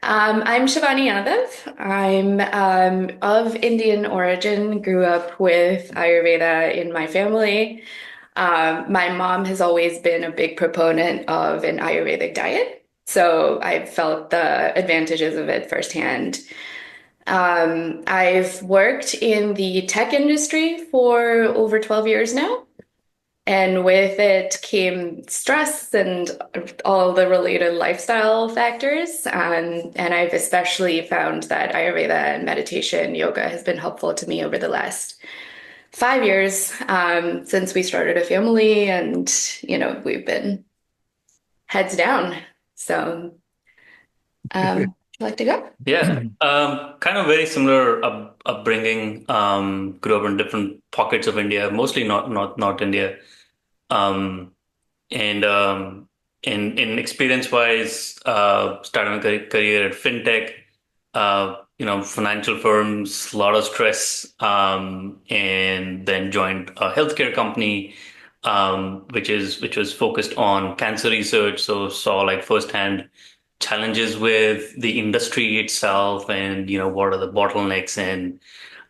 I'm Shivani Yadav. I'm of Indian origin, grew up with Ayurveda in my family. My mom has always been a big proponent of an Ayurvedic diet, so I've felt the advantages of it firsthand. I've worked in the tech industry for over 12 years now. And with it came stress and all the related lifestyle factors. And I've especially found that Ayurveda and meditation, yoga has been helpful to me over the last 5 years, since we started a family and, we've been heads down. So, would you like to go? Yeah, kind of very similar upbringing. Grew up in different pockets of India, mostly not India. Um, and in experience wise, starting a career at fintech, financial firms, a lot of stress, and then joined a healthcare company, which was focused on cancer research. So saw like firsthand challenges with the industry itself, and what are the bottlenecks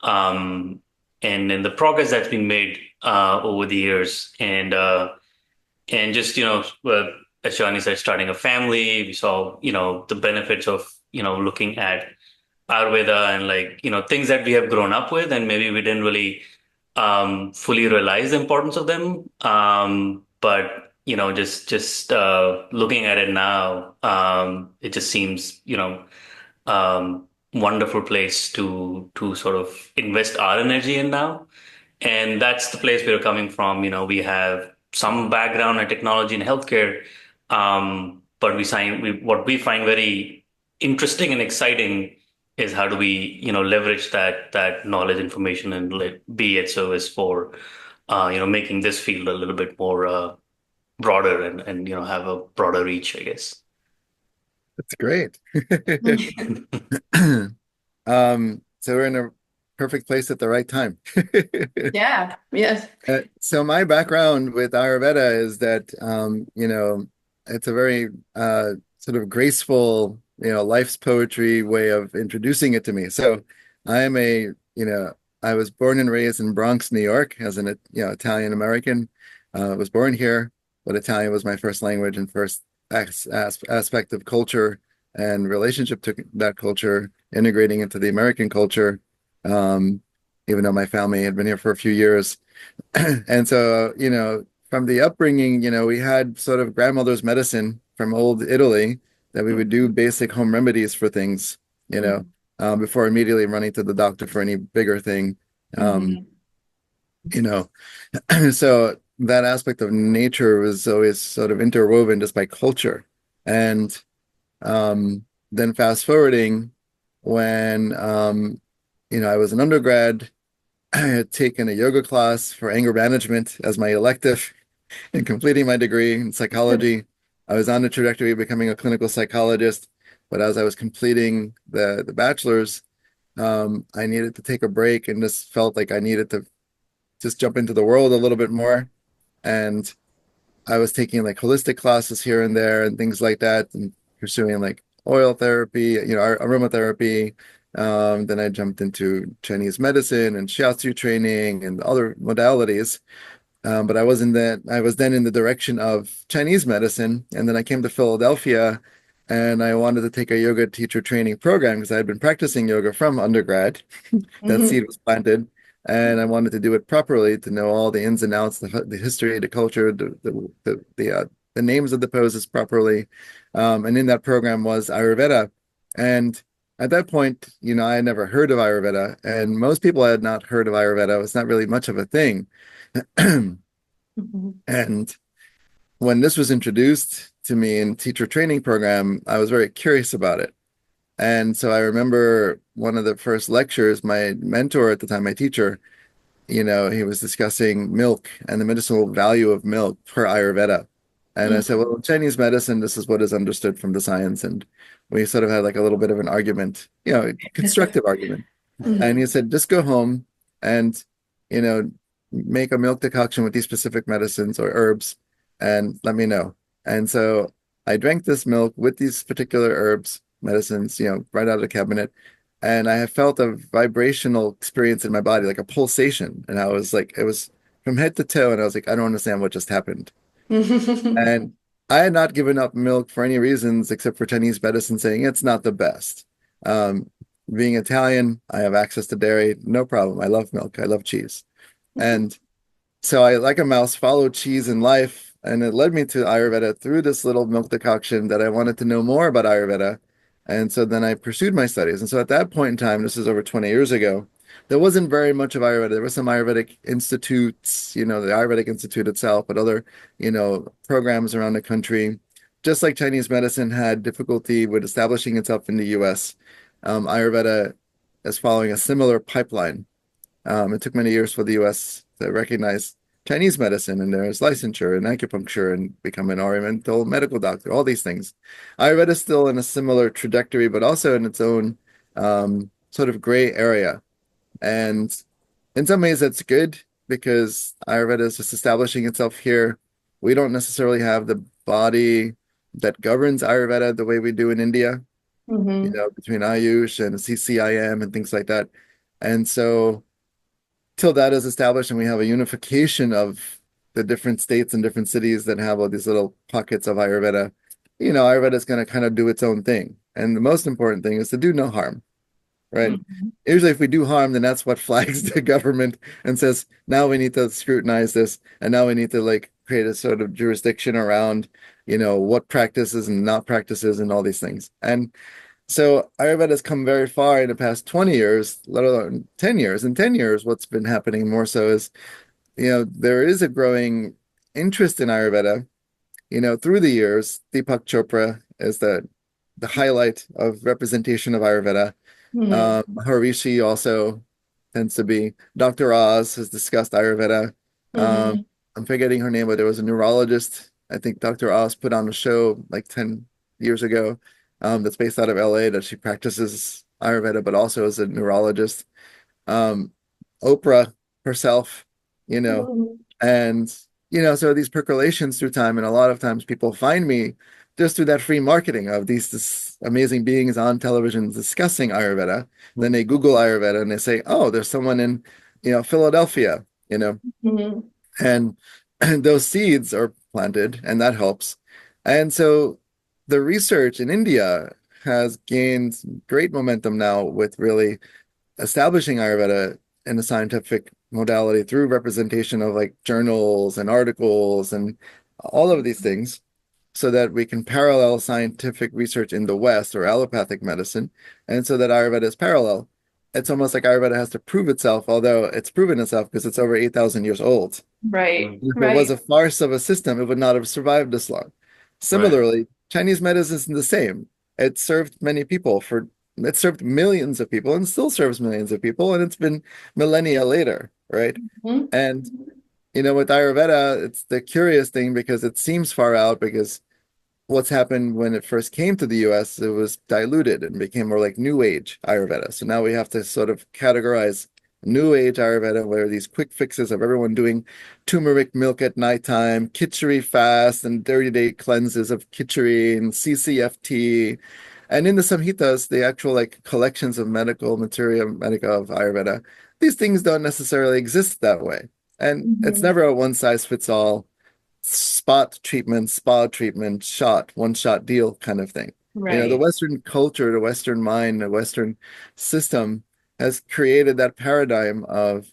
um, and the progress that's been made over the years, and just, as Shani said, starting a family, we saw, the benefits of, looking at Ayurveda and like, things that we have grown up with, and maybe we didn't really fully realize the importance of them. But, just looking at it now, it just seems, wonderful place to sort of invest our energy in now. And that's the place we're coming from. We have some background in technology and healthcare, but what we find very interesting and exciting is how do we, leverage that knowledge, information, and be at service for, making this field a little bit more broader and have a broader reach, I guess. That's great. So we're in a perfect place at the right time. Yeah, yes. So my background with Ayurveda is that it's a very sort of graceful, life's poetry way of introducing it to me. So I am I was born and raised in Bronx, New York, as an Italian American. I was born here, but Italian was my first language and first aspect of culture and relationship to that culture, integrating into the American culture. Um, Even though my family had been here for a few years. And so, from the upbringing, we had sort of grandmother's medicine from old Italy that we would do basic home remedies for things, before immediately running to the doctor for any bigger thing. Um, Mhm. you know, so that aspect of nature was always sort of interwoven just by culture. And then fast forwarding when, I was an undergrad. I had taken a yoga class for anger management as my elective and completing my degree in psychology. I was on the trajectory of becoming a clinical psychologist, but as I was completing the bachelor's, I needed to take a break and just felt like I needed to just jump into the world a little bit more. And I was taking like holistic classes here and there and things like that, and pursuing like oil therapy, aromatherapy. Then I jumped into Chinese medicine and shiatsu training and other modalities. But I was then in the direction of Chinese medicine. And then I came to Philadelphia and I wanted to take a yoga teacher training program because I had been practicing yoga from undergrad. That seed Mhm. was planted. And I wanted to do it properly to know all the ins and outs, the history, the culture, the names of the poses properly. And in that program was Ayurveda. And at that point, I had never heard of Ayurveda, and most people had not heard of Ayurveda. It's not really much of a thing. Mhm. And when this was introduced to me in teacher training program, I was very curious about it. And so I remember one of the first lectures, my mentor at the time, my teacher, he was discussing milk and the medicinal value of milk for Ayurveda. And I said, well, in Chinese medicine, this is what is understood from the science. And we sort of had like a little bit of an argument, constructive argument. And he Mhm. said, just go home and, you know, make a milk decoction with these specific medicines or herbs and let me know. And so I drank this milk with these particular herbs. medicines, right out of the cabinet. And I have felt a vibrational experience in my body, like a pulsation. And I was like, it was from head to toe. And I was like, I don't understand what just happened. And I had not given up milk for any reasons except for Chinese medicine saying it's not the best. Um, Being Italian, I have access to dairy, no problem. I love milk. I love cheese. And so I, like a mouse, followed cheese in life, and it led me to Ayurveda through this little milk decoction that I wanted to know more about Ayurveda. And so then I pursued my studies. And so at that point in time, this is over 20 years ago, there wasn't very much of Ayurveda. There were some Ayurvedic institutes, the Ayurvedic Institute itself, but other, programs around the country. Just like Chinese medicine had difficulty with establishing itself in the US, Ayurveda is following a similar pipeline. It took many years for the US to recognize Chinese medicine, and there's licensure and acupuncture and become an Oriental medical doctor, all these things. Ayurveda is still in a similar trajectory, but also in its own sort of gray area. And in some ways, that's good because Ayurveda is just establishing itself here. We don't necessarily have the body that governs Ayurveda the way we do in India, Hmm. between Ayush and CCIM and things like that. And so till that is established and we have a unification of the different states and different cities that have all these little pockets of Ayurveda, Ayurveda is going to kind of do its own thing. And the most important thing is to do no harm, right? Hmm. Usually, if we do harm, then that's what flags the government and says, now we need to scrutinize this, and now we need to like create a sort of jurisdiction around, what practices and not practices and all these things. And so Ayurveda has come very far in the past 20 years, let alone 10 years. In 10 years, what's been happening more so is, there is a growing interest in Ayurveda. Through the years, Deepak Chopra is the highlight of representation of Ayurveda. Hmm. Harishi also tends to be. Dr. Oz has discussed Ayurveda. Um, Hmm. I'm forgetting her name, but there was a neurologist. I think Dr. Oz put on a show like 10 years ago, that's based out of LA that she practices Ayurveda, but also as a neurologist. Um, Oprah herself, you know, Hmm. and, so these percolations through time, and a lot of times people find me just through that free marketing of these this amazing beings on television discussing Ayurveda. Then they Google Ayurveda and they say, oh, there's someone in, Philadelphia, Hmm. and, and those seeds are planted, and that helps. And so the research in India has gained great momentum now with really establishing Ayurveda in a scientific modality through representation of like journals and articles and all of these things so that we can parallel scientific research in the West or allopathic medicine, and so that Ayurveda is parallel. It's almost like Ayurveda has to prove itself, although it's proven itself because it's over 8,000 years old. Right, If it was right. a farce of a system, it would not have survived this long. Right. Similarly, Chinese medicine is the same. It served many people for it served millions of people and still serves millions of people, and it's been millennia later, right? Hmm. And with Ayurveda, it's the curious thing because it seems far out because what's happened when it first came to the US, it was diluted and became more like New Age Ayurveda. So now we have to sort of categorize New Age Ayurveda, where these quick fixes of everyone doing turmeric milk at nighttime, khichdi fast, and 30-day cleanses of khichdi and CCFT. And in the Samhitas, the actual like collections of medical materia medica of Ayurveda, these things don't necessarily exist that way. And it's Hmm. never a one size fits all spot treatment, spa treatment, shot, one shot deal kind of thing. The Right. Western culture, the Western mind, the Western system has created that paradigm of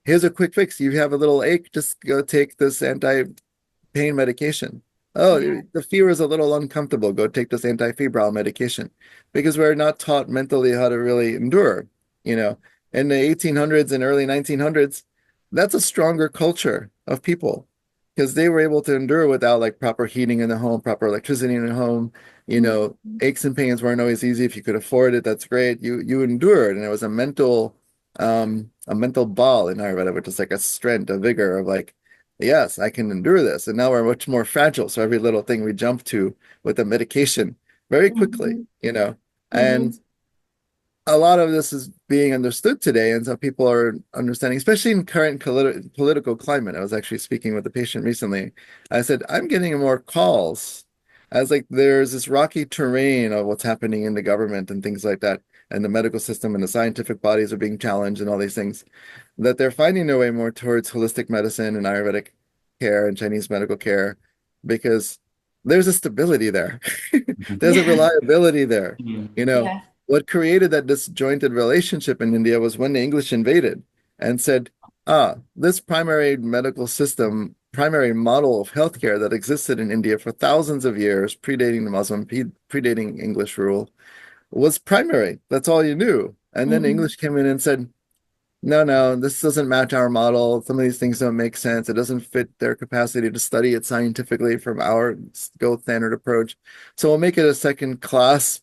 here's a quick fix. You have a little ache, just go take this anti-pain medication. Oh, Yeah. the fever is a little uncomfortable. Go take this anti-febrile medication because we're not taught mentally how to really endure. You know, in the 1800s and early 1900s, that's a stronger culture of people because they were able to endure without like proper heating in the home, proper electricity in the home. Mhm. Aches and pains weren't always easy. If you could afford it, that's great. You endured, and it was a mental ball in Ayurveda, which is like a strength, a vigor of like, yes, I can endure this. And now we're much more fragile. So every little thing we jump to with the medication very quickly, Mhm. and Mhm. a lot of this is being understood today. And so people are understanding, especially in current political climate. I was actually speaking with a patient recently. I said, I'm getting more calls as like there's this rocky terrain of what's happening in the government and things like that, and the medical system and the scientific bodies are being challenged and all these things, that they're finding their way more towards holistic medicine and Ayurvedic care and Chinese medical care because there's a stability there. There's a Yeah. reliability there. Mm. You know, Yeah. what created that disjointed relationship in India was when the English invaded and said, this primary medical system, primary model of healthcare that existed in India for thousands of years, predating the Muslim, predating English rule, was primary. That's all you knew. And then the Hmm. English came in and said, no, no, this doesn't match our model. Some of these things don't make sense. It doesn't fit their capacity to study it scientifically from our gold standard approach. So we'll make it a second class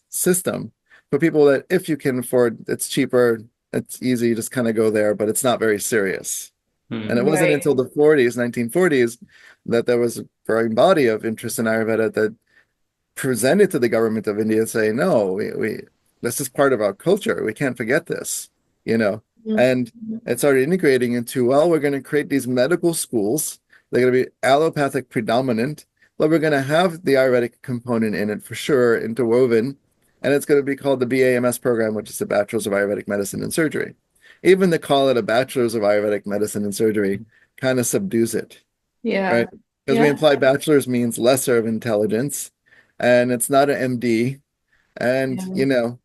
system for people that if you can afford, it's cheaper, it's easy, just kind of go there, but it's not very serious. And it Mm. wasn't Right. until the 40s, 1940s, that there was a growing body of interest in Ayurveda that presented to the government of India saying, no, we this is part of our culture. We can't forget this, you know. And Mhm. it started integrating into, well, we're going to create these medical schools. They're going to be allopathic predominant, but we're going to have the Ayurvedic component in it for sure, interwoven. And it's going to be called the BAMS program, which is the Bachelor's of Ayurvedic Medicine and Surgery. Even to call it a Bachelor's of Ayurvedic Medicine and Surgery kind of subdues it, right? Yeah. Because we Yeah. imply bachelor's means lesser of intelligence, and it's not an MD. And, Yeah. you know,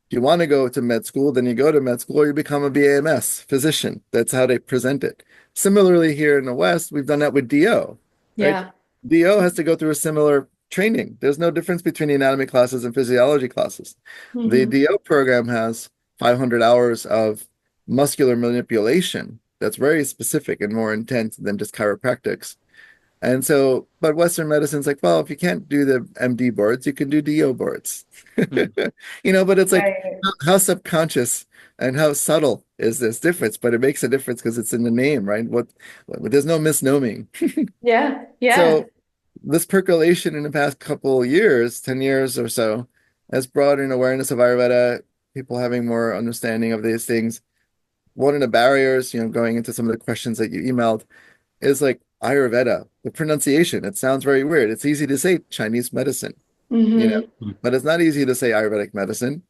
if you want to go to med school, then you go to med school or you become a BAMS physician. That's how they present it. Similarly, here in the West, we've done that with DO, right? Yeah. DO has to go through a similar training. There's no difference between the anatomy classes and physiology classes. The Hmm. DO program has 500 hours of muscular manipulation that's very specific and more intense than just chiropractics. And so, but Western medicine's like, well, if you can't do the MD boards, you can do DO boards. Mm. You know, but it's like Right. how subconscious and how subtle is this difference? But it makes a difference because it's in the name, right? There's no misnoming. Yeah. Yeah. So this percolation in the past couple years, 10 years or so, has brought in awareness of Ayurveda, people having more understanding of these things. One of the barriers, you know, going into some of the questions that you emailed, is like Ayurveda, the pronunciation. It sounds very weird. It's easy to say Chinese medicine, you know, Hmm. Mm. but it's not easy to say Ayurvedic medicine.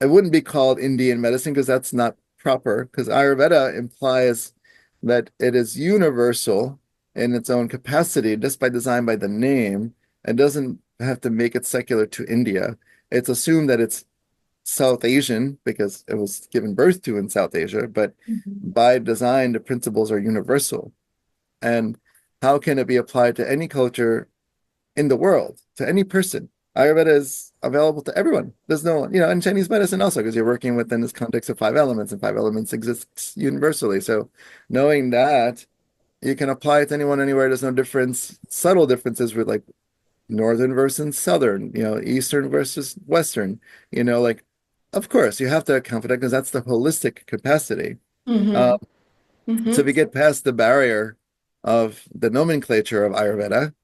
It wouldn't be called Indian medicine because that's not proper, because Ayurveda implies that it is universal in its own capacity just by design by the name. It doesn't have to make it secular to India. It's assumed that it's South Asian because it was given birth to in South Asia, but Hmm. by design, the principles are universal. And how can it be applied to any culture in the world, to any person? Ayurveda is available to everyone. There's no, you know, and Chinese medicine also, because you're working within this context of five elements, and five elements exists universally. So knowing that you can apply it to anyone anywhere, there's no difference, subtle differences with like northern versus southern, you know, eastern versus western, you know, like of course you have to account for that because that's the holistic capacity. Uh, Hmm. so if Hmm. you get past the barrier of the nomenclature of Ayurveda,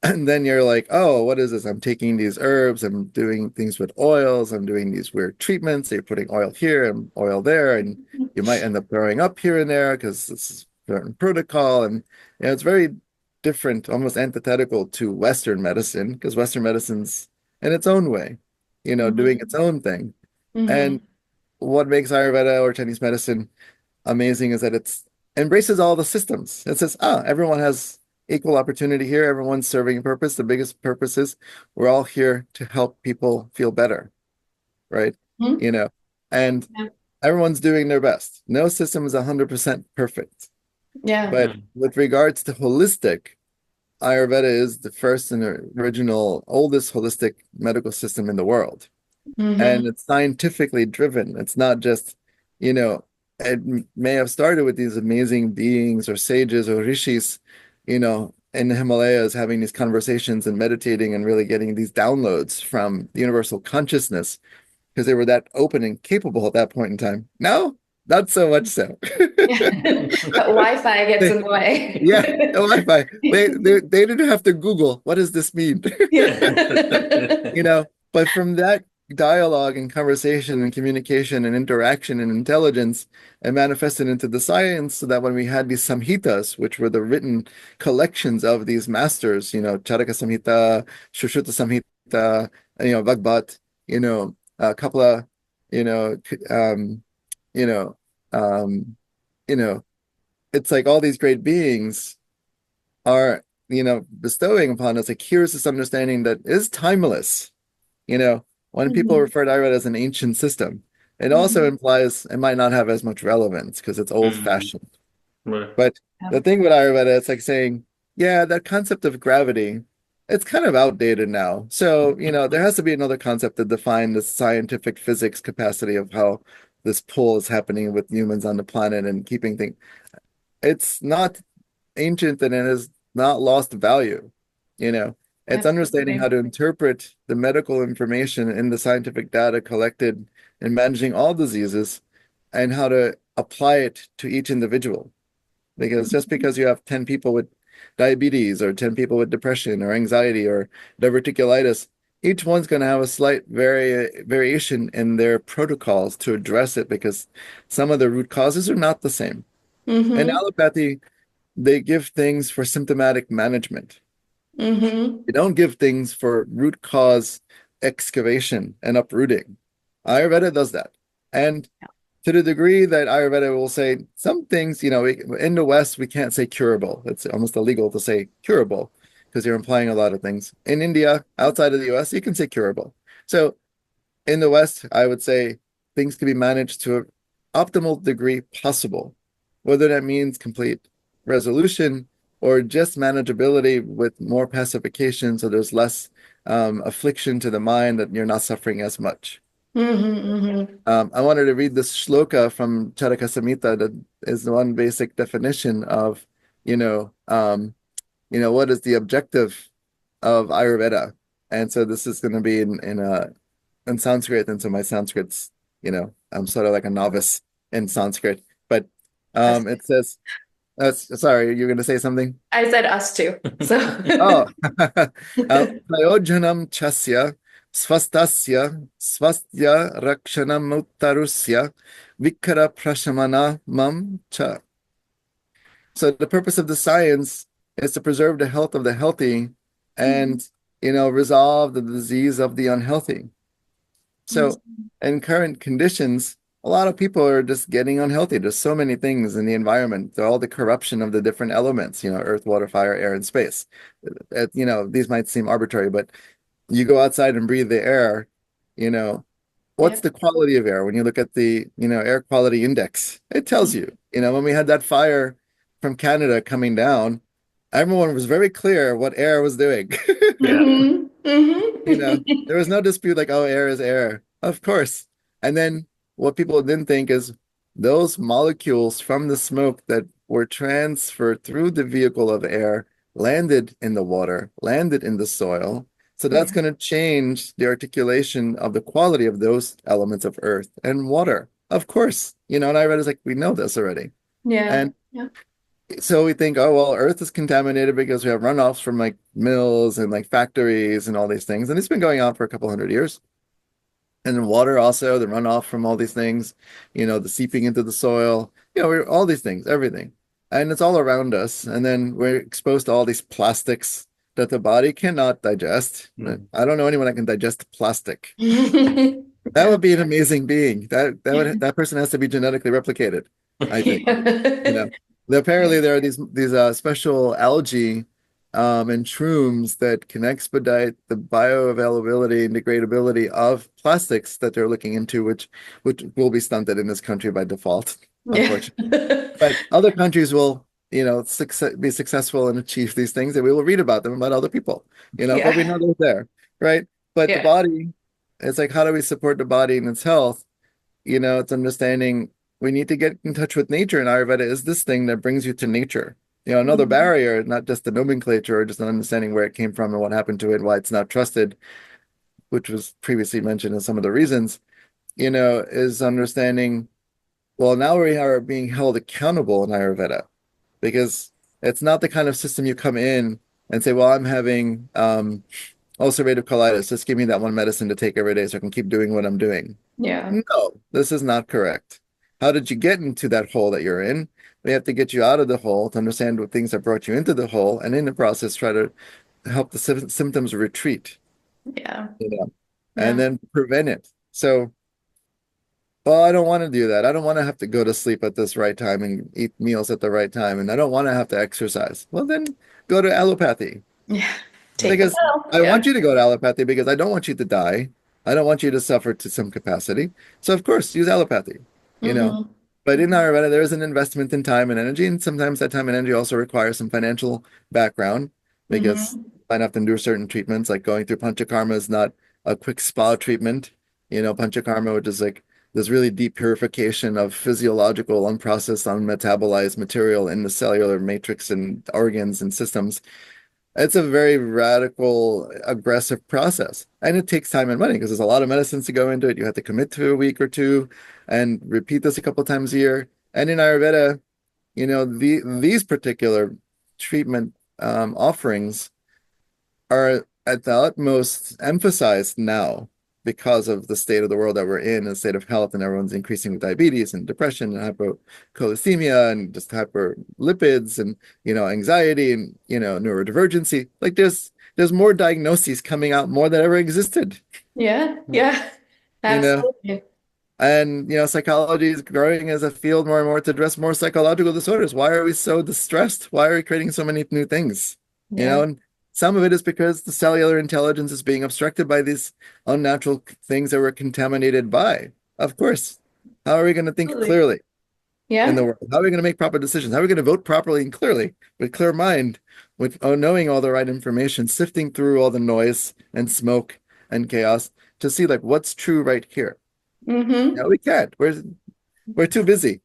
and then you're like, oh, what is this? I'm taking these herbs, I'm doing things with oils, I'm doing these weird treatments. You're putting oil here and oil there, and you might end up throwing up here and there because this is certain protocol. And you know, it's very different, almost antithetical to Western medicine, because Western medicine's in its own way, you know, doing its own thing. And Hmm. what makes Ayurveda or Chinese medicine amazing is that it's embraces all the systems. It says, everyone has equal opportunity here. Everyone's serving a purpose. The biggest purpose is we're all here to help people feel better, right? Hmm. You know, and Yeah. everyone's doing their best. No system is 100% perfect. Yeah. But Mm. with regards to holistic, Ayurveda is the first and original, oldest holistic medical system in the world, and Hmm. it's scientifically driven. It's not just, you know, it may have started with these amazing beings or sages or rishis, you know, in the Himalayas having these conversations and meditating and really getting these downloads from the universal consciousness because they were that open and capable at that point in time. No, not so much so. Yeah. Wi-Fi gets in the Yeah, way. no Wi-Fi. They didn't have to Google what does this mean, Yeah. you know. But from that dialogue and conversation and communication and interaction and intelligence and manifested into the science so that when we had these samhitas, which were the written collections of these masters, Charaka Samhita, Sushruta Samhita, Bhagbat, Kapila, you know, you know, um, you know, it's like all these great beings are, bestowing upon us, like, here's this understanding that is timeless. When people Mhm. refer to Ayurveda as an ancient system, it also Mhm. implies it might not have as much relevance because it's Mm. old-fashioned. Right. But Yeah. the thing with Ayurveda, it's like saying, yeah, that concept of gravity, it's kind of outdated now. So, there has to be another concept to define the scientific physics capacity of how this pull is happening with humans on the planet and keeping things. It's not ancient and it has not lost value. You know, it's understanding how Absolutely. to interpret the medical information in the scientific data collected in managing all diseases and how to apply it to each individual. Because just because you have 10 people with diabetes or 10 people with depression or anxiety or diverticulitis, each one's going to have a slight variation in their protocols to address it because some of the root causes are not the same. In Mm-hmm. allopathy, they give things for symptomatic management. Mm-hmm. They don't give things for root cause excavation and uprooting. Ayurveda does that. And to the degree that Ayurveda will say some things, in the West, we can't say curable. It's almost illegal to say curable because you're implying a lot of things. In India, outside of the US, you can say curable. So in the West, I would say things can be managed to an optimal degree possible, whether that means complete resolution or just manageability with more pacification, so there's less affliction to the mind that you're not suffering as much. Mm-hmm. Mm-hmm. I wanted to read this shloka from Charaka Samhita that is the one basic definition of, what is the objective of Ayurveda. And so this is going to be in Sanskrit, and so my Sanskrit's, I'm sort of like a novice in Sanskrit. But Us. it says, sorry, you're going to say something? I said us too. So. Oh, prayojanam chasya swastasya swastya rakshanam uttarusya vikara prashamana mam cha. So the purpose of the science is to preserve the health of the healthy and, resolve the disease of the unhealthy. So in current conditions, a lot of people are just getting unhealthy. There's so many things in the environment, all the corruption of the different elements, earth, water, fire, air, and space. These might seem arbitrary, but you go outside and breathe the air, you know, what's Yep. the quality of air? When you look at the, air quality index, it tells you, when we had that fire from Canada coming down, everyone was very clear what air was doing. Yeah. Mm-hmm. Mm-hmm. There was no dispute like, oh, air is air. Of course. And then what people didn't think is those molecules from the smoke that were transferred through the vehicle of air landed in the water, landed in the soil. So that's Yeah. going to change the articulation of the quality of those elements of earth and water. Of course, and I read it's like, we know this already. Yeah. And Yeah. so we think, oh, well, Earth is contaminated because we have runoffs from like mills and like factories and all these things. And it's been going on for a couple hundred years. And then water also, the runoff from all these things, the seeping into the soil, we're all these things, everything. And it's all around us. And then we're exposed to all these plastics that the body cannot digest. Mm. I don't know anyone that can digest plastic. That Yeah. would be an amazing being. That person has to be genetically replicated, I think. You know, Yeah. apparently there are these special algae and shrooms that can expedite the bioavailability and degradability of plastics that they're looking into, which will be stunted in this country by default, Yeah. unfortunately. But other countries will, be successful and achieve these things, and we will read about them about other people, but we Yeah. know they're there, right? But the Yeah. body, it's like, how do we support the body and its health? It's understanding we need to get in touch with nature, and Ayurveda is this thing that brings you to nature. Another Mhm. barrier, not just the nomenclature or just an understanding where it came from and what happened to it, why it's not trusted, which was previously mentioned as some of the reasons, is understanding, well, now we are being held accountable in Ayurveda because it's not the kind of system you come in and say, well, I'm having ulcerative colitis. Just give me that one medicine to take every day so I can keep doing what I'm doing. Yeah. No, this is not correct. How did you get into that hole that you're in? We have to get you out of the hole to understand what things that brought you into the hole, and in the process, try to help the symptoms retreat, Yeah. you know, and Yeah. then prevent it. So, well, I don't want to do that. I don't want to have to go to sleep at this right time and eat meals at the right time, and I don't want to have to exercise. Well, then go to allopathy. Yeah. Take the Because pill. I Yeah. want you to go to allopathy because I don't want you to die. I don't want you to suffer to some capacity. So of course, use allopathy, you know. Mm-hmm. But in Ayurveda, there is an investment in time and energy, and sometimes that time and energy also requires some financial background because Mm-hmm. you might have to do certain treatments, like going through panchakarma is not a quick spa treatment. You know, panchakarma, which is like this really deep purification of physiological, unprocessed, unmetabolized material in the cellular matrix and organs and systems. It's a very radical, aggressive process. And it takes time and money because there's a lot of medicines to go into it. You have to commit to a week or two and repeat this a couple times a year. And in Ayurveda, these particular treatment offerings are at the utmost emphasized now because of the state of the world that we're in, the state of health, and everyone's increasing with diabetes and depression and hypercholesteremia and just hyperlipids and anxiety and neurodivergency. Like there's more diagnoses coming out more than ever existed. Yeah. Yeah. You know, Absolutely. and psychology is growing as a field more and more to address more psychological disorders. Why are we so distressed? Why are we creating so many new things? Yeah. And some of it is because the cellular intelligence is being obstructed by these unnatural things that we're contaminated by. Of course. How are we going to think Absolutely. clearly in Yeah. the world? How are we going to make proper decisions? How are we going to vote properly and clearly with clear mind, with knowing all the right information, sifting through all the noise and smoke and chaos to see like what's true right here? Mm-hmm. No, we can't. We're too busy.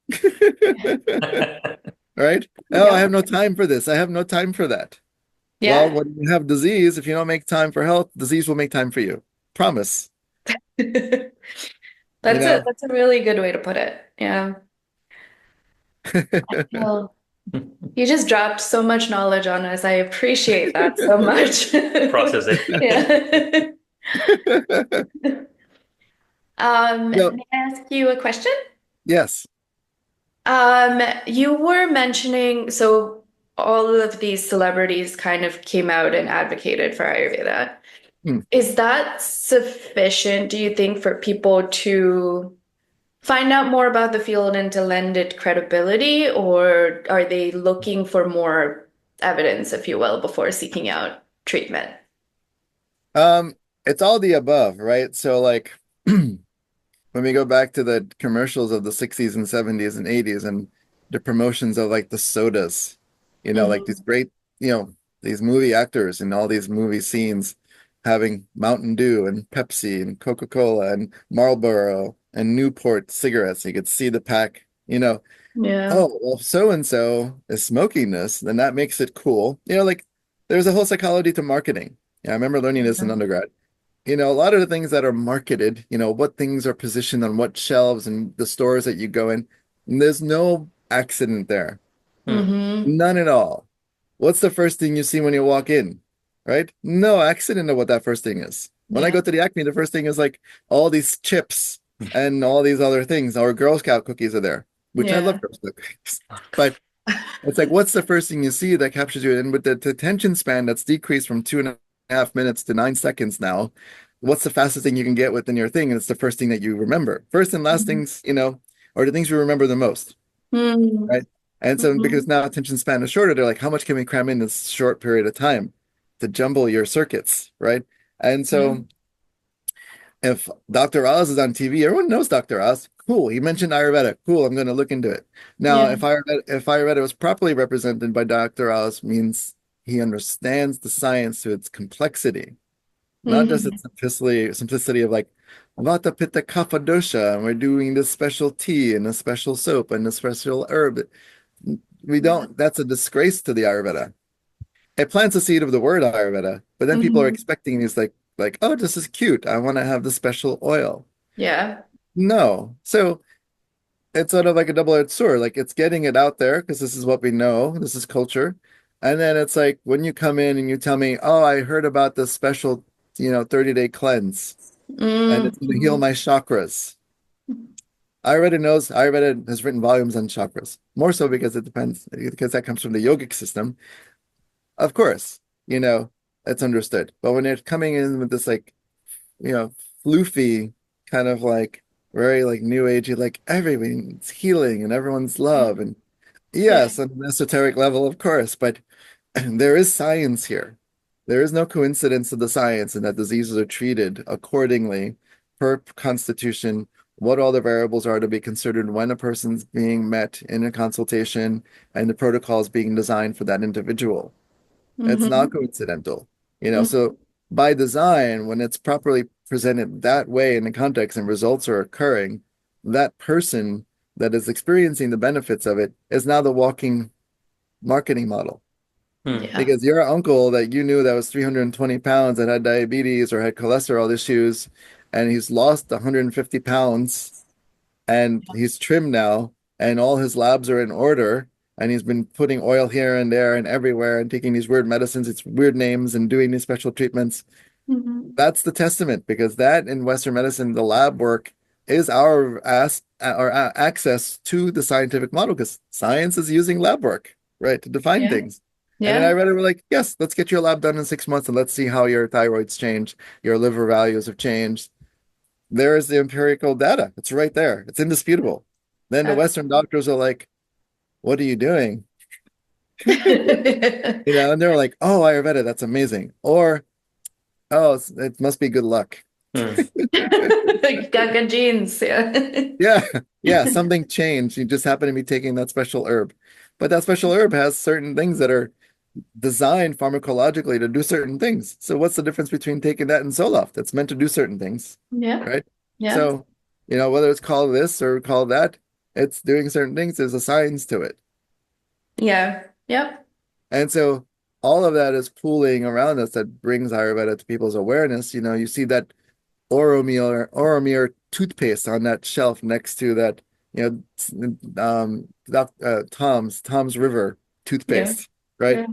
Right? Oh, I Yeah. have no time for this. I have no time for that. Well, Yeah. when you have disease, if you don't make time for health, disease will make time for you. Promise. You know? That's a really good way to put it. Yeah. Well, you just dropped so much knowledge on us. I appreciate that so much. Process it. Yeah. So, May I ask you a question? yes. You were mentioning, so all of these celebrities kind of came out and advocated for Ayurveda. Hmm. Is that sufficient, do you think, for people to find out more about the field and to lend it credibility, or are they looking for more evidence, if you will, before seeking out treatment? Um, it's all the above, right? So like when we go back to the commercials of the 60s and 70s and 80s and the promotions of like the sodas, like these Hmm. great, these movie actors in all these movie scenes having Mountain Dew and Pepsi and Coca-Cola and Marlboro and Newport cigarettes. You could see the pack, Yeah. oh, well, so and so is smoking this, then that makes it cool. Like there's a whole psychology to marketing. Yeah, I remember learning this in undergrad. A lot of the things that are marketed, what things are positioned on what shelves and the stores that you go in, and there's no accident there. Hmm. Hmm. None at all. What's the first thing you see when you walk in? Right? No accident of what that first thing is. When I Yeah. go to the Acme, the first thing is like all these chips and all these other things. Our Girl Scout cookies are there, which I love Yeah. Girl Scout cookies. But it's like, what's the first thing you see that captures you? And with the attention span that's decreased from 2.5 minutes to 9 seconds now, what's the fastest thing you can get within your thing? And it's the first thing that you remember. First and last Mhm. things, are the things you remember the most, Hmm. right? And so because Hmm. now attention span is shorter, they're like, how much can we cram in this short period of time to jumble your circuits, right? And Yeah. so if Dr. Oz is on TV, everyone knows Dr. Oz. Cool. He mentioned Ayurveda. Cool. I'm going to look into it. Now, Yeah. if Ayurveda was properly represented by Dr. Oz, means he understands the science to its complexity, not just its Hmm. simplicity of like Vata Pitta Kapha dosha, and we're doing this special tea and a special soap and a special herb. We Yeah. don't. That's a disgrace to the Ayurveda. It plants a seed of the word Ayurveda, but then people are Hmm. expecting these like, oh, this is cute. I want to have the special oil. Yeah. No. So it's sort of like a double-edged sword. Like it's getting it out there because this is what we know. This is culture. And then it's like when you come in and you tell me, oh, I heard about this special 30-day cleanse, and it's going to heal Mm-hmm. my chakras. Ayurveda has written volumes on chakras, more so because it depends, because that comes from the yogic system. Of course, you know, it's understood. But when they're coming in with this like, you know, floofy kind of like very like new agey, like everything's healing and everyone's love. And Yeah. yes, on an esoteric level, of course, but there is science here. There is no coincidence of the science and that diseases are treated accordingly per constitution, what all the variables are to be considered when a person's being met in a consultation and the protocols being designed for that individual. It's not Mm-hmm. coincidental, Mm-hmm. so by design, when it's properly presented that way in the context and results are occurring, that person that is experiencing the benefits of it is now the walking marketing model. Hmm. Yeah. Because your uncle that you knew that was 320 pounds that had diabetes or had cholesterol issues, and he's lost 150 pounds and he's trimmed now, and all his labs are in order, and he's been putting oil here and there and everywhere and taking these weird medicines, it's weird names, and doing these special treatments. Mm-hmm. That's the testament, because that in Western medicine, the lab work is our access to the scientific model, because science is using lab work, right, to define Yeah. things. And then I Yeah. read it, we're like, yes, let's get your lab done in 6 months and let's see how your thyroid's changed, your liver values have changed. There's the empirical data. It's right there. It's indisputable. Then the Western doctors are like, what are you doing? And they're like, oh, Ayurveda, that's amazing. Or, oh, it must be good luck. Hmm. Like got good genes. Yeah. Yeah, yeah, something changed. You just happen to be taking that special herb. But that special herb has certain things that are designed pharmacologically to do certain things. So what's the difference between taking that and Zoloft? That's meant to do certain things, Yeah. right? Yeah. So, whether it's called this or called that, it's doing certain things. There's a science to it. Yeah. Yep. And so all of that is pooling around us that brings Ayurveda to people's awareness. You see that Oromir toothpaste on that shelf next to that, Tom's River Yeah. toothpaste, right? Yeah.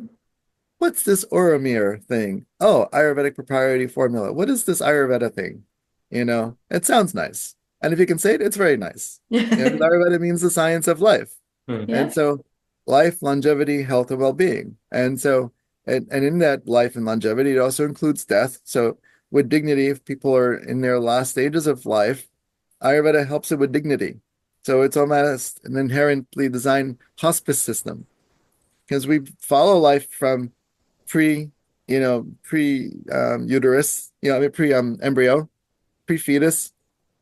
What's this Oromir thing? Oh, Ayurvedic proprietary formula. What is this Ayurveda thing? It sounds nice. And if you can say it, it's very nice. 'Cause Ayurveda means the science of life. Hmm. And Yeah. so life, longevity, health, and well-being. And so, and in that life and longevity, it also includes death. So with dignity, if people are in their last stages of life, Ayurveda helps it with dignity. So it's almost an inherently designed hospice system, because we follow life from pre, pre uterus, I mean pre embryo, pre fetus,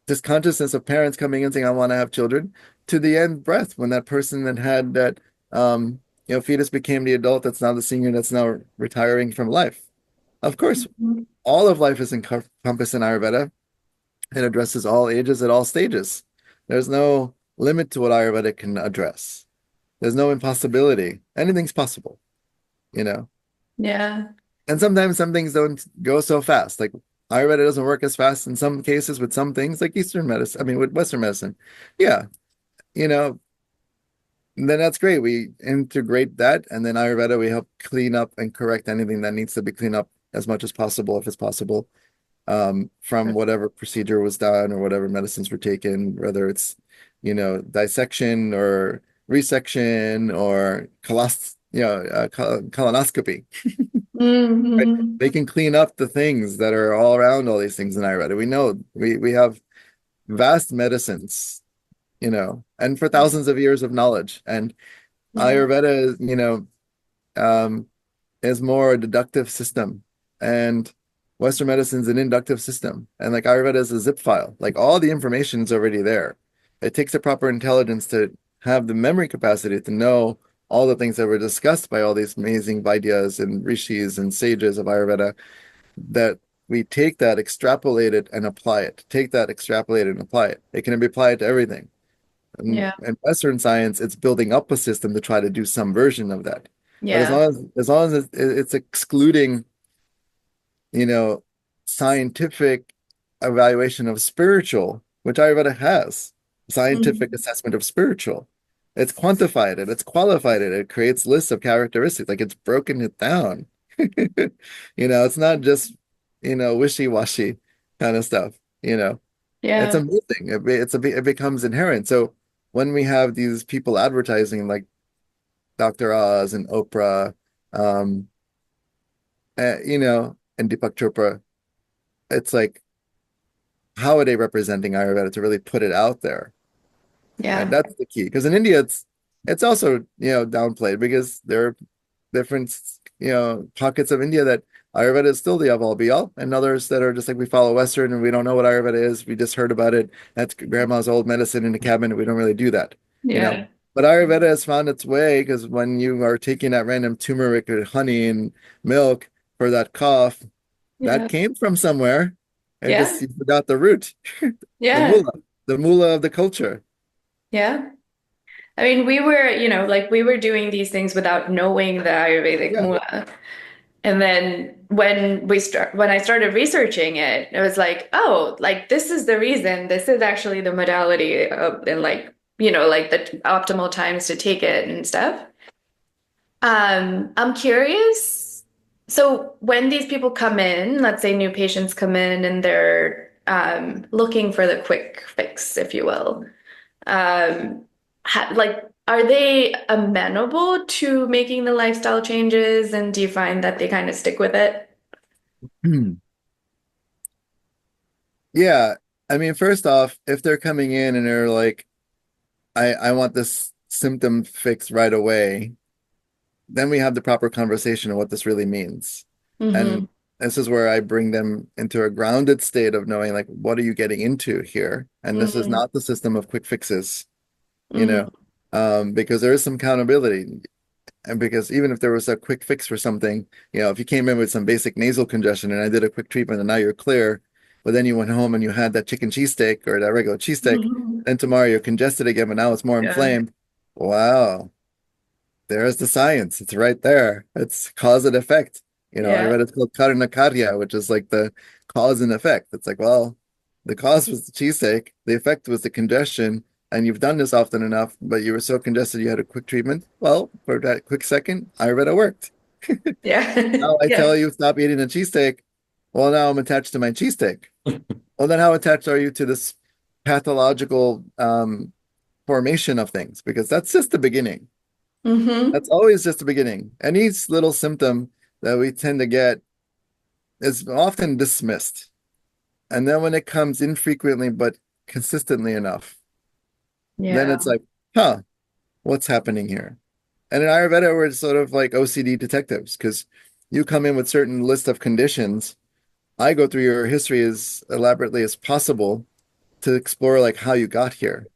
this consciousness of parents coming in saying, I want to have children, to the end breath when that person that had that fetus became the adult that's now the senior that's now retiring from life. Of course, Mhm. all of life is encompassed in Ayurveda. It addresses all ages at all stages. There's no limit to what Ayurveda can address. There's no impossibility. Anything's possible, you know. Yeah. And sometimes some things don't go so fast. Like Ayurveda doesn't work as fast in some cases with some things, like Eastern medicine. I mean, with Western medicine. Yeah, you know, then that's great. We integrate that, and then Ayurveda, we help clean up and correct anything that needs to be cleaned up as much as possible, if it's possible, from whatever procedure was done or whatever medicines were taken, whether it's, dissection or resection or colonoscopy. Right? Hmm. They can clean up the things that are all around all these things in Ayurveda. We know we have vast medicines, and for thousands of years of knowledge. And Yeah. Ayurveda, um, is more a deductive system, and Western medicine is an inductive system. And like Ayurveda is a zip file, like all the information is already there. It takes the proper intelligence to have the memory capacity to know all the things that were discussed by all these amazing Vaidyas and rishis and sages of Ayurveda, that we take that, extrapolate it, and apply it. Take that, extrapolate it, and apply it. It can be applied to everything. And Yeah. in Western science, it's building up a system to try to do some version of that. But as Yeah. long as it's excluding, you know, scientific evaluation of spiritual, which Ayurveda has, scientific Mhm. assessment of spiritual. It's quantified it, it's qualified it, it creates lists of characteristics, like it's broken it down. It's not just wishy-washy kind of stuff, you know. It's Yeah. amazing. It becomes inherent. So when we have these people advertising like Dr. Oz and Oprah, um, and Deepak Chopra, it's like, how are they representing Ayurveda to really put it out there? And Yeah. that's the key. Because in India, it's also, downplayed because there are different, pockets of India that Ayurveda is still the all be all, and others that are just like we follow Western and we don't know what Ayurveda is. We just heard about it. That's grandma's old medicine in the cabinet. We don't really do that, you know. Yeah. But Ayurveda has found its way because when you are taking that random turmeric or honey and milk for that cough, that Yeah. came from somewhere. And just Yeah. you forgot the root, the Yeah. moolah, the moolah of the culture. Yeah. I mean, we were doing these things without knowing the Ayurvedic Yeah. Moola. And then when I started researching it, it was like, oh, like this is the reason. This is actually the modality of, and like, like the optimal times to take it and stuff. I'm curious. So when these people come in, let's say new patients come in and they're looking for the quick fix, if you will. Like, are they amenable to making the lifestyle changes, and do you find that they kind of stick with it? Yeah. I mean, first off, if they're coming in and they're like, I want this symptom fixed right away, then we have the proper conversation of what this really means. Mm-hmm. And this is where I bring them into a grounded state of knowing, like, what are you getting into here? And this is Mm-hmm. not the system of quick fixes, you know, Mm-hmm. because there is some accountability. And because even if there was a quick fix for something, if you came in with some basic nasal congestion and I did a quick treatment and now you're clear, but then you went home and you had that chicken cheesesteak or that regular cheesesteak, Mm-hmm. then tomorrow you're congested again, but now it's more Yeah. inflamed. Wow, there's the science. It's right there. It's cause and effect. I Yeah. read it's called karna karya, which is like the cause and effect. It's like, well, the cause was the cheesesteak, the effect was the congestion, and you've done this often enough, but you were so congested you had a quick treatment. Well, for that quick second, Ayurveda worked. Yeah. Now I Yeah. tell you stop eating a cheesesteak. Well, now I'm attached to my cheesesteak. Well, then how attached are you to this pathological formation of things? Because that's just the beginning. Mm-hmm. That's always just the beginning. Any little symptom that we tend to get is often dismissed. And then when it comes infrequently but consistently enough, then Yeah. it's like, huh, what's happening here? And in Ayurveda, we're sort of like OCD detectives because you come in with certain list of conditions. I go through your history as elaborately as possible to explore like how you got here.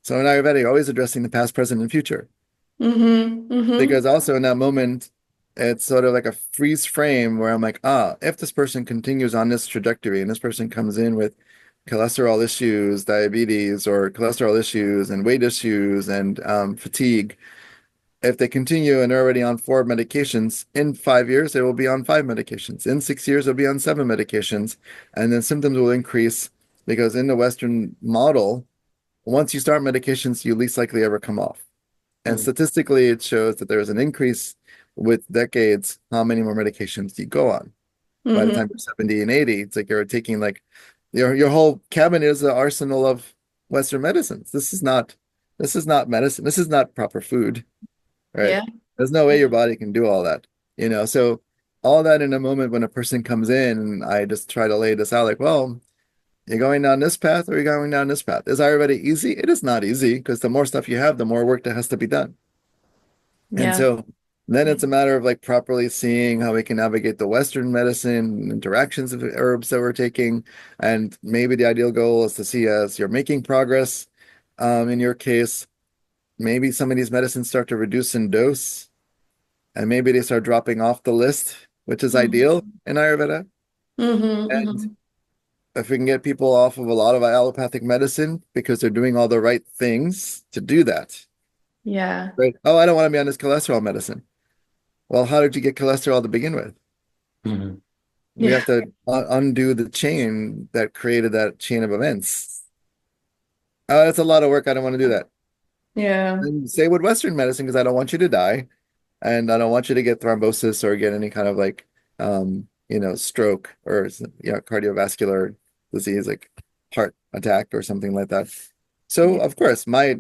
So in Ayurveda, you're always addressing the past, present, and future. Mm-hmm. Mm-hmm. Because also in that moment, it's sort of like a freeze frame where I'm like, if this person continues on this trajectory and this person comes in with cholesterol issues, diabetes, or cholesterol issues and weight issues and fatigue, if they continue and are already on 4 medications, in 5 years, they will be on 5 medications. In 6 years, they'll be on 7 medications. And then symptoms will increase because in the Western model, once you start medications, you least likely ever come off. And statistically, it shows that there is an increase with decades. How many more medications do you go on? By the time Mm-hmm. you're 70 and 80, it's like you're taking like your whole cabinet is an arsenal of Western medicines. This is not medicine. This is not proper food, right? Yeah. There's no way Yeah. your body can do all that, So all that in a moment when a person comes in, I just try to lay this out like, well, you're going down this path or you're going down this path. Is Ayurveda easy? It is not easy because the more stuff you have, the more work that has to be done. And Yeah. so then it's a matter of like properly seeing how we can navigate the Western medicine, interactions of herbs that we're taking. And maybe the ideal goal is to see as you're making progress, in your case, maybe some of these medicines start to reduce in dose and maybe they start dropping off the list, which is ideal Mm-hmm. in Ayurveda. Mm-hmm. And Mm-hmm. if we can get people off of a lot of allopathic medicine because they're doing all the right things to do that, Yeah. right? Oh, I don't want to be on this cholesterol medicine. Well, how did you get cholesterol to begin with? Mhm. We Yeah. have to undo the chain that created that chain of events. Oh, that's a lot of work. I don't want to do that. Yeah. And say with Western medicine, because I don't want you to die and I don't want you to get thrombosis or get any kind of like stroke or cardiovascular disease like heart attack or something like that. So Yeah. of course, my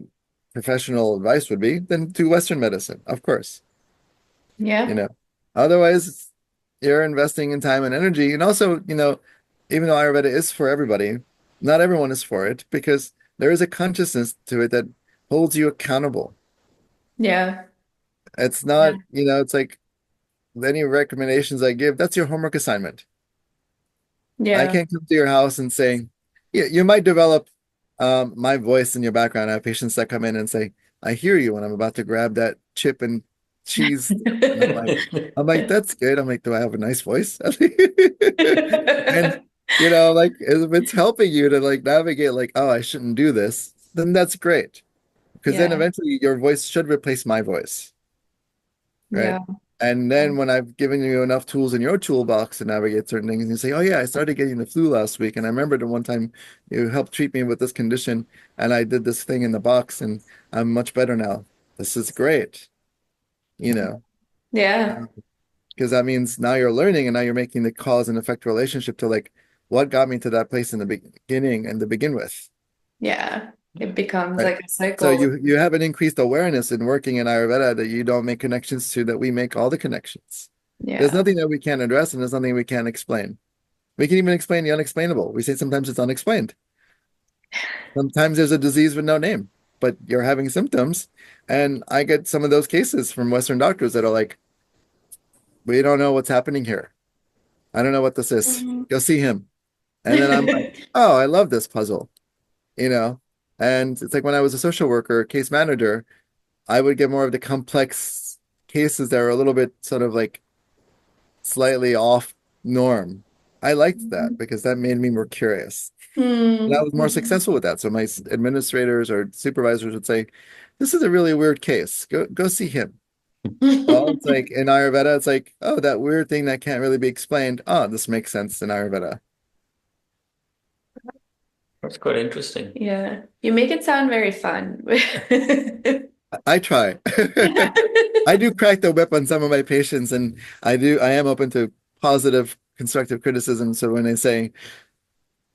professional advice would be then do Western medicine, of course. you Yeah. know. Otherwise, you're investing in time and energy. And also, even though Ayurveda is for everybody, not everyone is for it because there is a consciousness to it that holds you accountable. Yeah. It's not, Yeah. it's like any recommendations I give, that's your homework assignment. I Yeah. can't come to your house and say, you might develop my voice in your background. I have patients that come in and say, I hear you when I'm about to grab that chip and cheese. And I'm like, that's good. I'm like, do I have a nice voice? And like if it's helping you to like navigate like, oh, I shouldn't do this, then that's great. Because then Yeah. eventually your voice should replace my voice, right? Yeah. And then when I've given you enough tools in your toolbox to navigate certain things, and you say, "Oh yeah, I started getting the flu last week, and I remember the one time you helped treat me with this condition, and I did this thing in the box, and I'm much better now. This is great, you know, Yeah. because that means now you're learning, and now you're making the cause and effect relationship to like what got me to that place in the beginning and to begin with, Yeah. It becomes right? like a So cycle. you have an increased awareness in working in Ayurveda that you don't make connections to, that we make all the connections. There's Yeah. nothing that we can't address, and there's nothing we can't explain. We can even explain the unexplainable. We say sometimes it's unexplained. Sometimes there's a disease with no name, but you're having symptoms. And I get some of those cases from Western doctors that are like, we don't know what's happening here. I don't know what this is. Mhm. Go see him. And then I'm like, oh, I love this puzzle, you know? And it's like when I was a social worker, case manager, I would get more of the complex cases that are a little bit sort of like slightly off norm. I liked that because that made me more curious. And I was more Mhm. successful with that. So my administrators or supervisors would say, "This is a really weird case. Go see him." Well, it's like in Ayurveda, it's like, oh, that weird thing that can't really be explained. Oh, this makes sense in Ayurveda. That's quite interesting. Yeah. You make it sound very fun. I try. I do crack the whip on some of my patients, and I am open to positive, constructive criticism. So when they say,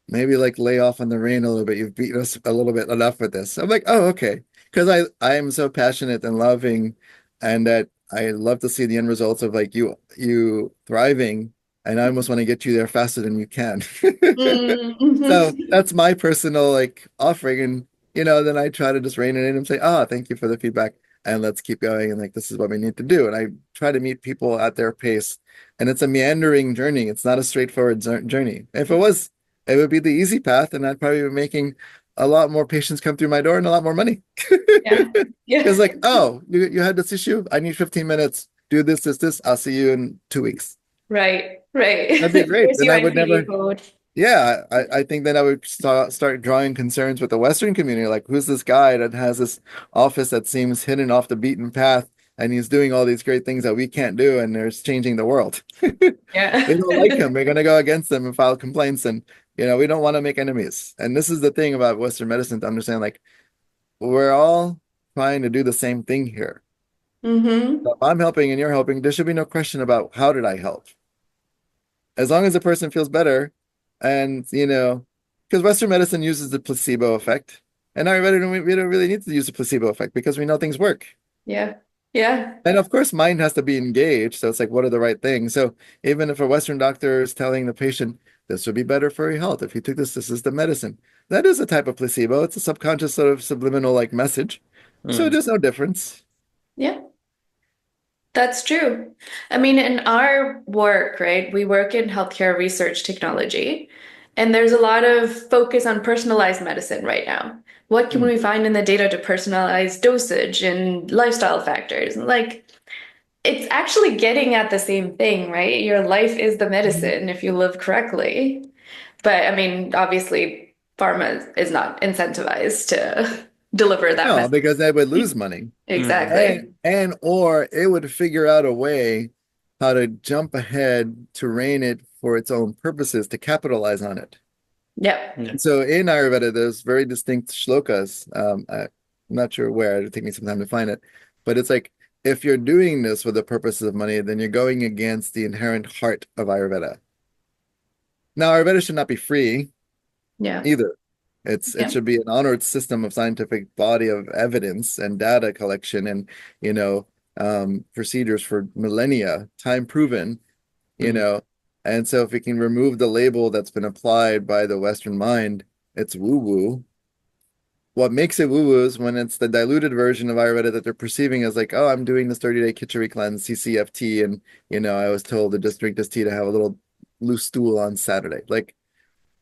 maybe like lay off on the rain a little bit. You've beaten us a little bit enough with this. I'm like, oh, okay. Because I am so passionate and loving, and that I love to see the end results of like you thriving, and I almost want to get you there faster than you can. So Mhm. that's my personal like offering, and then I try to just rein it in and say, ah, thank you for the feedback, and let's keep going, and like this is what we need to do. And I try to meet people at their pace, and it's a meandering journey. It's not a straightforward journey. If it was, it would be the easy path, and I'd probably be making a lot more patients come through my door and a lot more money. Yeah. It's Yeah. like, oh, you had this issue. I need 15 minutes. Do this, this, this. I'll see you in 2 weeks. Right. Right. That'd be great. Here's Then your I would ICD never. code. Yeah, I think then I would start drawing concerns with the Western community. Like, who's this guy that has this office that seems hidden off the beaten path, and he's doing all these great things that we can't do, and there's changing the world. We Yeah. don't like him. We're going to go against them and file complaints, and we don't want to make enemies. And this is the thing about Western medicine to understand. Like, we're all trying to do the same thing here. Hmm. So if I'm helping and you're helping, there should be no question about how did I help. As long as the person feels better, and because Western medicine uses the placebo effect, and Ayurveda we don't really need to use the placebo effect because we know things work. Yeah. Yeah. And of course, mind has to be engaged. So it's like, what are the right things? So even if a Western doctor is telling the patient, this would be better for your health. If you took this, this is the medicine. That is a type of placebo. It's a subconscious sort of subliminal like message. So Mm. there's no difference. Yeah. That's true. I mean, in our work, right, we work in healthcare research technology, and there's a lot of focus on personalized medicine right now. What can Hmm. we find in the data to personalize dosage and lifestyle factors? Like, it's actually getting at the same thing, right? Your life is the medicine if you live correctly. But I mean, obviously, pharma is not incentivized to deliver that No, message. because they would lose money. Mm. Exactly. And or it would figure out a way how to jump ahead to rein it for its own purposes to capitalize on it. Yep. Yeah. And so in Ayurveda, there's very distinct shlokas. I'm not sure where, it'll take me some time to find it, but it's like if you're doing this for the purposes of money, then you're going against the inherent heart of Ayurveda. Now, Ayurveda should not be free Yeah. either. It Yeah. should be an honored system of scientific body of evidence and data collection and you know procedures for millennia, time proven, you Mhm. know. And so if we can remove the label that's been applied by the Western mind, it's woo-woo. What makes it woo-woo is when it's the diluted version of Ayurveda that they're perceiving as like, oh, I'm doing this 30-day Khichdi cleanse, CCFT, and I was told to just drink this tea to have a little loose stool on Saturday. Like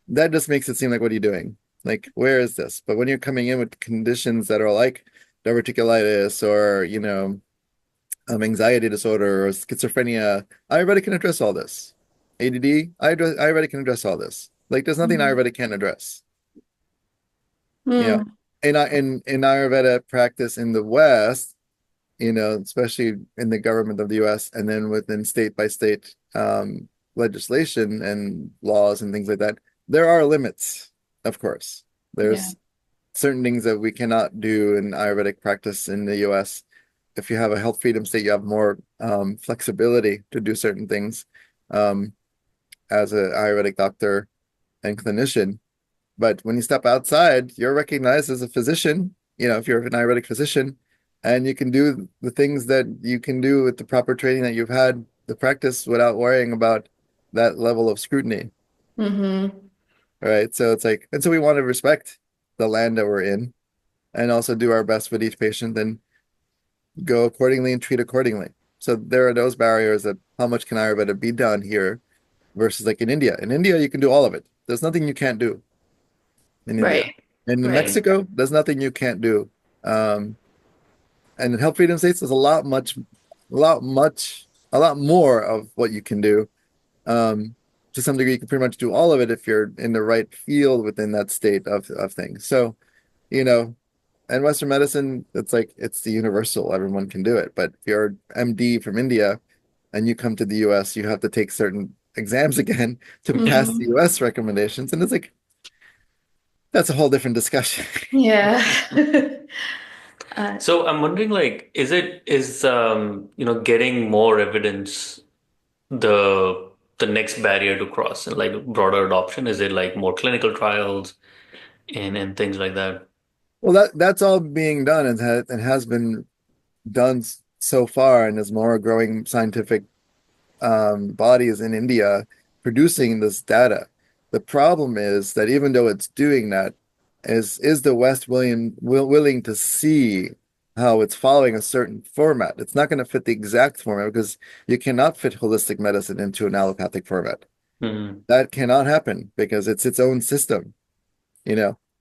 that just makes it seem like, what are you doing? Like, where is this? But when you're coming in with conditions that are like diverticulitis or, anxiety disorder or schizophrenia, Ayurveda can address all this. ADD, Ayurveda can address all this. Like, there's nothing Mm. Ayurveda can't address. You know, Mm. in Ayurveda practice in the West, especially in the government of the US and then within state by state legislation and laws and things like that, there are limits, of course. Yeah. There's certain things that we cannot do in Ayurvedic practice in the US. If you have a health freedom state, you have more flexibility to do certain things um, as an Ayurvedic doctor and clinician. But when you step outside, you're recognized as a physician, if you're an Ayurvedic physician, and you can do the things that you can do with the proper training that you've had the practice without worrying about that level of scrutiny. Mm-hmm. Right. So it's like, and so we want to respect the land that we're in and also do our best with each patient and go accordingly and treat accordingly. So there are those barriers that how much can Ayurveda be done here versus like in India. In India, you can do all of it. There's nothing you can't do in India. Right. And in Right. Mexico, there's nothing you can't do. Um, and in health freedom states, there's a lot more of what you can do. Um, to some degree, you can pretty much do all of it if you're in the right field within that state of things. So, you know, and Western medicine, it's like it's the universal, everyone can do it. But if you're MD from India and you come to the US, you have to take certain exams again to pass the Mm-hmm. US recommendations. And it's like that's a whole different discussion. Yeah. Uh, So I'm wondering, like, getting more evidence the next barrier to cross and like broader adoption? Is it like more clinical trials and things like that? Well, that's all being done and has been done so far, and there's more growing scientific bodies in India producing this data. The problem is that even though it's doing that, is the West willing to see how it's following a certain format? It's not going to fit the exact format because you cannot fit holistic medicine into an allopathic format. Hmm. That cannot happen because it's its own system.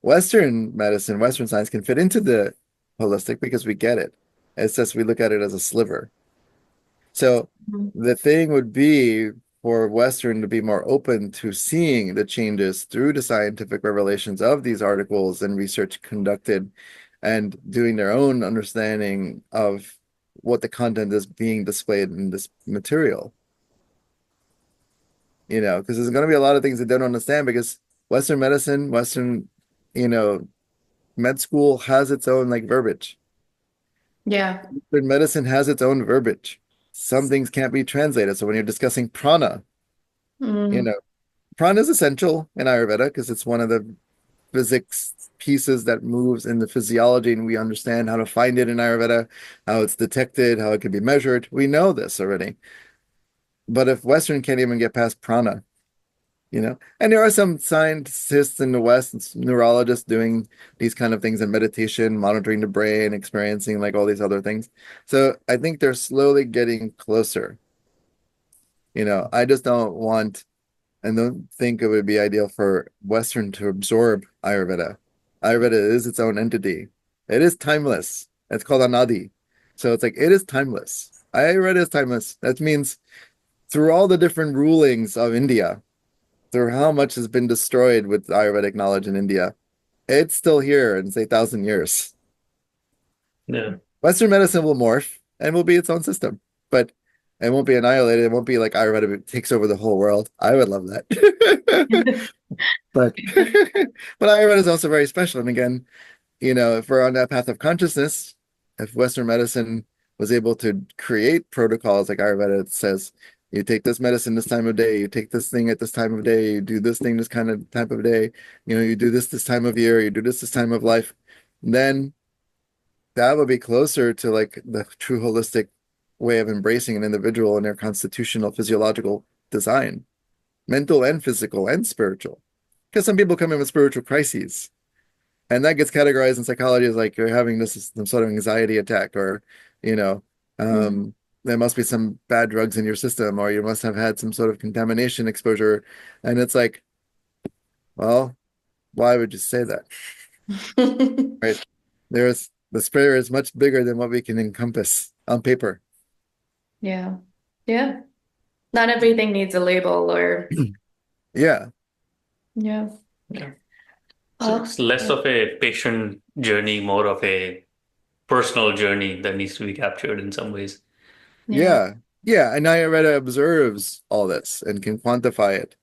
Western medicine, Western science can fit into the holistic because we get it. It's just we look at it as a sliver. So the thing would be for Western to be more open to seeing the changes through the scientific revelations of these articles and research conducted and doing their own understanding of what the content is being displayed in this material, because there's going to be a lot of things they don't understand because Western medicine, Western, you know, med school has its own like verbiage. yeah. Western medicine has its own verbiage. Some things can't be translated. So when you're discussing prana, you Mm. know, prana is essential in Ayurveda because it's one of the physics pieces that moves in the physiology, and we understand how to find it in Ayurveda, how it's detected, how it can be measured. We know this already. But if Western can't even get past prana, and there are some scientists in the West, neurologists doing these kind of things in meditation, monitoring the brain, experiencing like all these other things. So I think they're slowly getting closer. I just don't want and don't think it would be ideal for Western to absorb Ayurveda. Ayurveda is its own entity. It is timeless. It's called Anadi. So it's like it is timeless. Ayurveda is timeless. That means through all the different rulings of India, through how much has been destroyed with Ayurvedic knowledge in India, it's still here in say 1,000 years. Yeah. Western medicine will morph and will be its own system, but it won't be annihilated. It won't be like Ayurveda takes over the whole world. I would love that. But but Ayurveda is also very special. And again, if we're on that path of consciousness, if Western medicine was able to create protocols like Ayurveda says, You take this medicine this time of day, you take this thing at this time of day, you do this thing this kind of time of day, you do this time of year, you do this time of life. Then that would be closer to like the true holistic way of embracing an individual and their constitutional physiological design, mental and physical and spiritual. Because some people come in with spiritual crises, and that gets categorized in psychology as like you're having this some sort of anxiety attack, or you know, Mhm. there must be some bad drugs in your system, or you must have had some sort of contamination exposure. And it's like, well, why would you say that? Right? There's the spirit is much bigger than what we can encompass on paper. Yeah. Yeah. Not everything needs a label or, Yeah. yeah. Yeah. So Well, it's less yeah. of a patient journey, more of a personal journey that needs to be captured in some ways. Yeah. Yeah. Yeah. And Ayurveda observes all this and can quantify it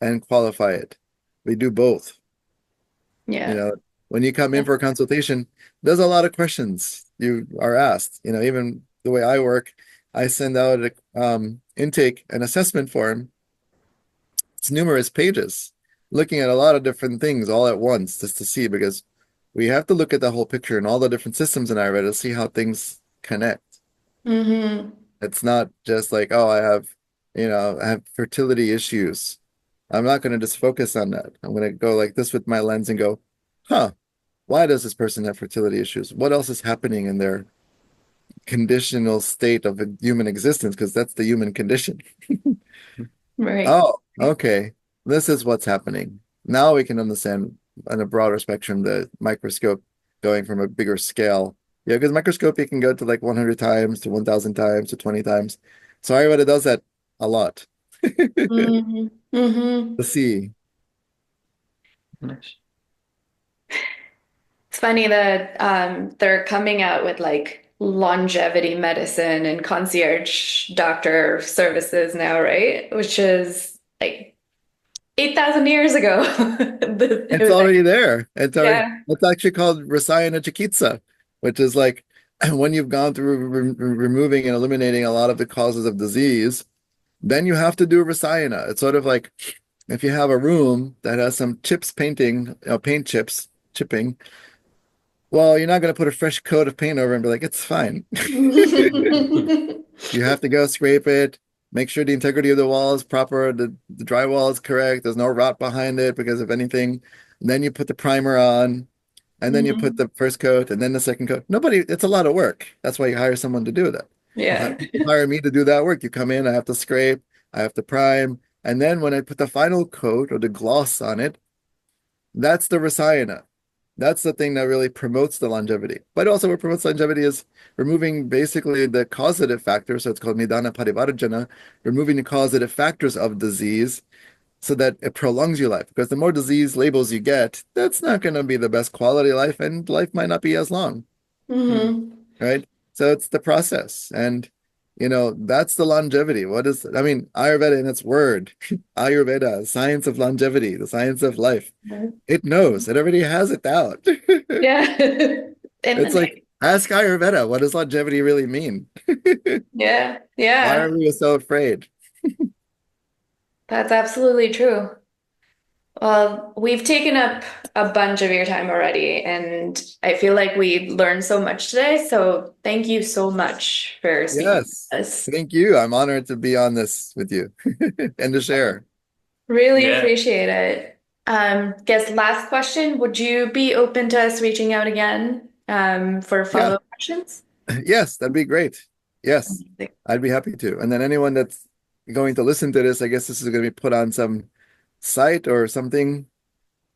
and qualify it. We do both. You Yeah. know, when you come in Yeah. for a consultation, there's a lot of questions you are asked. Even the way I work, I send out a intake and assessment form. It's numerous pages, looking at a lot of different things all at once, just to see, because we have to look at the whole picture and all the different systems in Ayurveda to see how things connect. Hmm. It's not just like, oh, I have fertility issues. I'm not going to just focus on that. I'm going to go like this with my lens and go, huh, why does this person have fertility issues? What else is happening in their conditional state of a human existence? Because that's the human condition. Right. Oh, okay. This is what's happening. Now we can understand on a broader spectrum the microscope going from a bigger scale. Yeah, because microscope you can go to like 100 times to 1,000 times to 20 times. So Ayurveda does that a lot. Hmm. Hmm. To see. Nice. It's funny that they're coming out with like longevity medicine and concierge doctor services now, right? Which is like 8,000 years ago. It It's was already like, there. yeah. It's actually called Rasayana Chikitsa, which is like when you've gone through removing and eliminating a lot of the causes of disease, then you have to do Rasayana. It's sort of like if you have a room that has some chips painting, paint chips, chipping, well, you're not going to put a fresh coat of paint over and be like, it's fine. You have to go scrape it, make sure the integrity of the wall is proper, the drywall is correct, there's no rot behind it because of anything. And then you put the primer on, and then you put Mhm. the first coat, and then the second coat. Nobody, it's a lot of work. That's why you hire someone to do that. Yeah. People hire me to do that work. You come in, I have to scrape, I have to prime, and then when I put the final coat or the gloss on it, that's the Rasayana. That's the thing that really promotes the longevity. But also what promotes longevity is removing basically the causative factors. So it's called Nidana Parivarjana, removing the causative factors of disease so that it prolongs your life. Because the more disease labels you get, that's not going to be the best quality life, and life might not be as long, Hmm. Hmm. right? So it's the process. And that's the longevity. I mean, Ayurveda in its word, Ayurveda, science of longevity, the science of life. It knows. It already has it out. Yeah. It's And like, ask Ayurveda, what does longevity really mean? yeah, Why yeah, are we so afraid? that's absolutely true. Well, we've taken up a bunch of your time already, and I feel like we learned so much today. So thank you so much for speaking Yes. with us. Thank you. I'm honored to be on this with you and to share. Really Yeah. appreciate it. Guess last question, would you be open to us reaching out again for Yeah. follow-up questions? Yes, that'd be great. Yes, I'd be happy to. And then anyone that's going to listen to this, I guess this is going to be put on some site or something.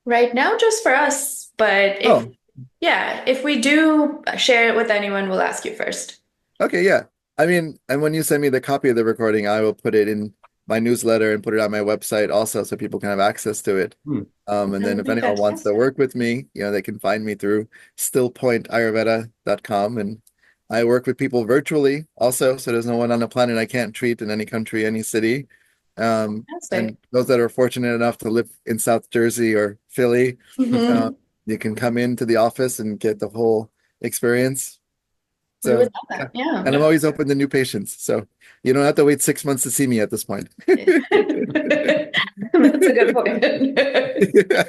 Right now, just for us, but if, Oh, yeah, if we do share it with anyone, we'll ask you first. okay, yeah. I mean, and when you send me the copy of the recording, I will put it in my newsletter and put it on my website also so people can have access to it. Hmm. And That then would if be anyone wants to fantastic. work with me, they can find me through stillpointayurveda.com. And I work with people virtually also, so there's no one on the planet I can't treat in any country, any city. And Fantastic. those that are fortunate enough to live in South Jersey or Philly, uh, Hmm. you can come into the office and get the whole experience. We would So, love yeah. that. Yeah. And I'm always open to new patients. So you don't have to wait 6 months to see me at this point. That's a good point. Yeah.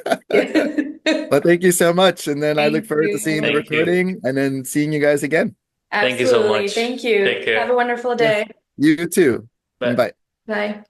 Well, thank you so much. And then I look Thank forward to seeing the you. Thank you. recording and then seeing you guys again. Thank you so Absolutely. much. Thank you. Take care. Have a wonderful Yeah. day. You too. Bye. Bye. Bye.